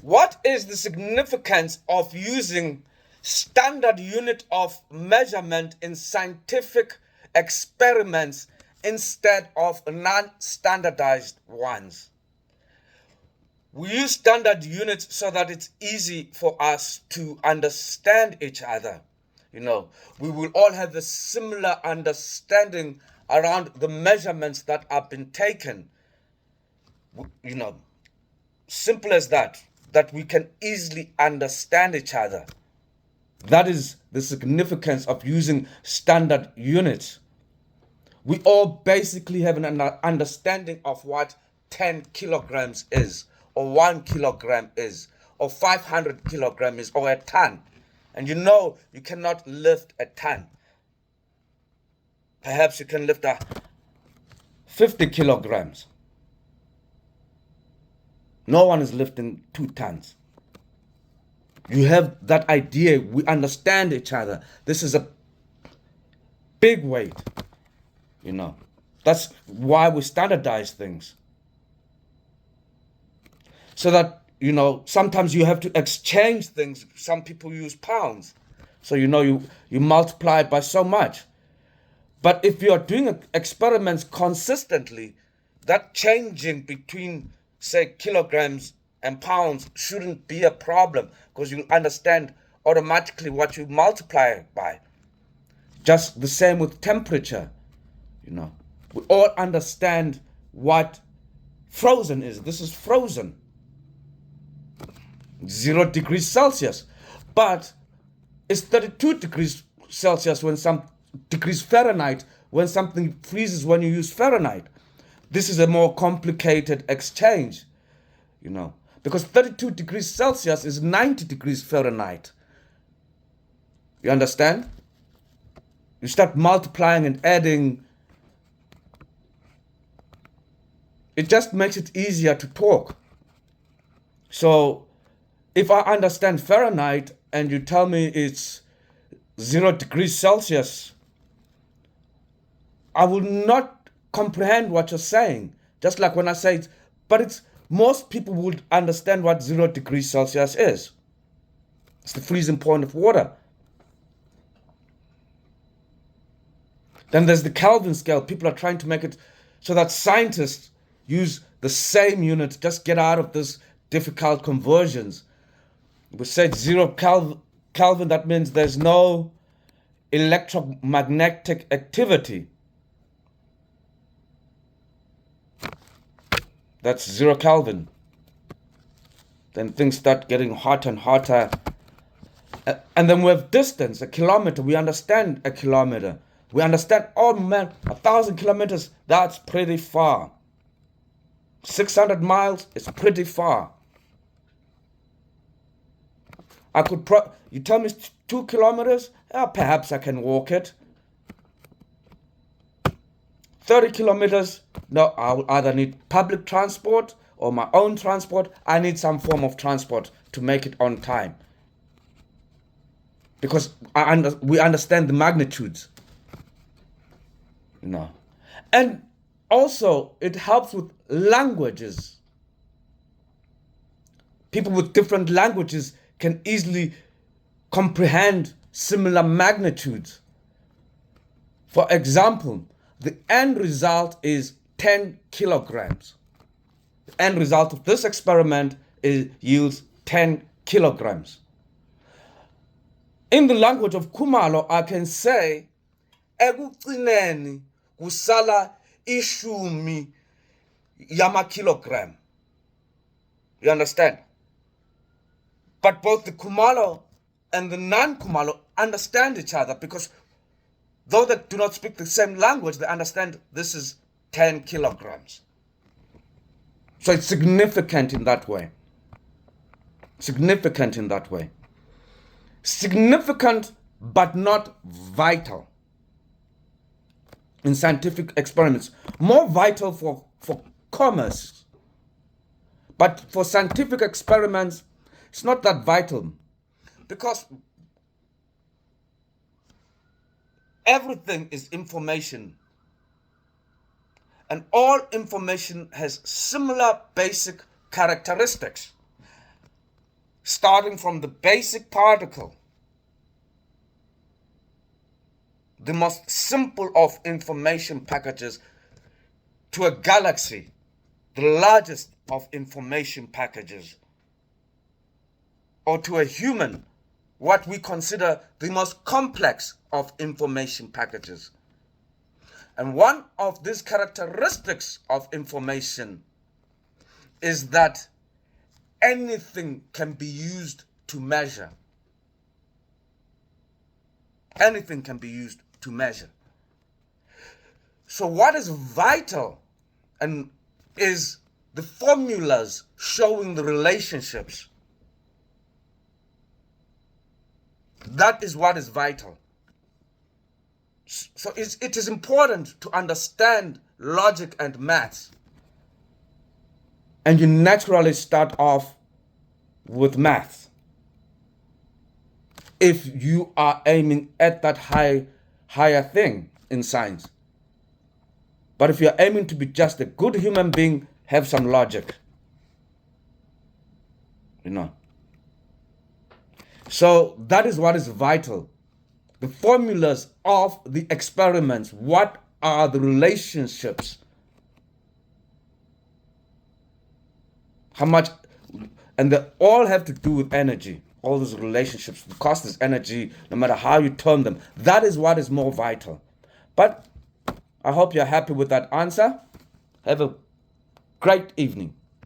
What is the significance of using standard unit of measurement in scientific experiments instead of non-standardized ones? We use standard units so that it's easy for us to understand each other. We will all have a similar understanding around the measurements that have been taken. You know, Simple as that we can easily understand each other. That is the significance of using standard units. We all basically have an understanding of what 10 kilograms is, or 1 kilogram is, or 500 kilogram is, or a ton. And you cannot lift a ton. Perhaps you can lift 50 kilograms. No one is lifting 2 tons. You have that idea. We understand each other. This is a big weight. That's why we standardize things. So that, sometimes you have to exchange things. Some people use pounds. So, you multiply it by so much. But if you are doing experiments consistently, that changing between, say, kilograms and pounds shouldn't be a problem, because you understand automatically what you multiply it by. Just the same with temperature. We all understand what frozen is. This is frozen. 0 degrees Celsius. But it's 32 degrees Celsius degrees Fahrenheit when something freezes when you use Fahrenheit. This is a more complicated exchange, because 32 degrees Celsius is 90 degrees Fahrenheit. You understand? You start multiplying and adding. It just makes it easier to talk. So if I understand Fahrenheit and you tell me it's 0 degrees Celsius, I will not comprehend what you're saying. Just like when I say it, but most people would understand what 0 degrees Celsius is. It's the freezing point of water. Then there's the Kelvin scale. People are trying to make it so that scientists use the same unit, just get out of this difficult conversions. We said 0 Kelvin, that means there's no electromagnetic activity. That's 0 Kelvin. Then things start getting hotter and hotter. And then we have distance, a kilometer. We understand a kilometer. We understand, 1,000 kilometers, that's pretty far. 600 miles is pretty far. You tell me 2 kilometers, perhaps I can walk it. 30 kilometers, no, I'll either need public transport or my own transport. I need some form of transport to make it on time. Because we understand the magnitudes. And also, it helps with languages. People with different languages can easily comprehend similar magnitudes. For example, the end result is 10 kilograms. The end result of this experiment yields 10 kilograms. In the language of Khumalo, I can say, ekugcineni kusala ishumi yama-kilogram. You understand? But both the Khumalo and the non-Khumalo understand each other, because though they do not speak the same language, they understand this is 10 kilograms. So it's significant in that way. Significant, but not vital. In scientific experiments, more vital for commerce. But for scientific experiments, it's not that vital, because everything is information. And all information has similar basic characteristics. starting from the basic particle, the most simple of information packages, to a galaxy, the largest of information packages, or to a human, what we consider the most complex of information packages. And one of these characteristics of information is that anything can be used to measure. Anything can be used to measure. So what is vital and is the formulas showing the relationships. That is what is vital. So it is important to understand logic and maths. And you naturally start off with maths if you are aiming at that higher thing in science. But if you're aiming to be just a good human being, have some logic. So that is what is vital. The formulas of the experiments. What are the relationships? How much, and they all have to do with energy. All those relationships, the cost is energy, no matter how you term them. That is what is more vital. But I hope you're happy with that answer. Have a great evening.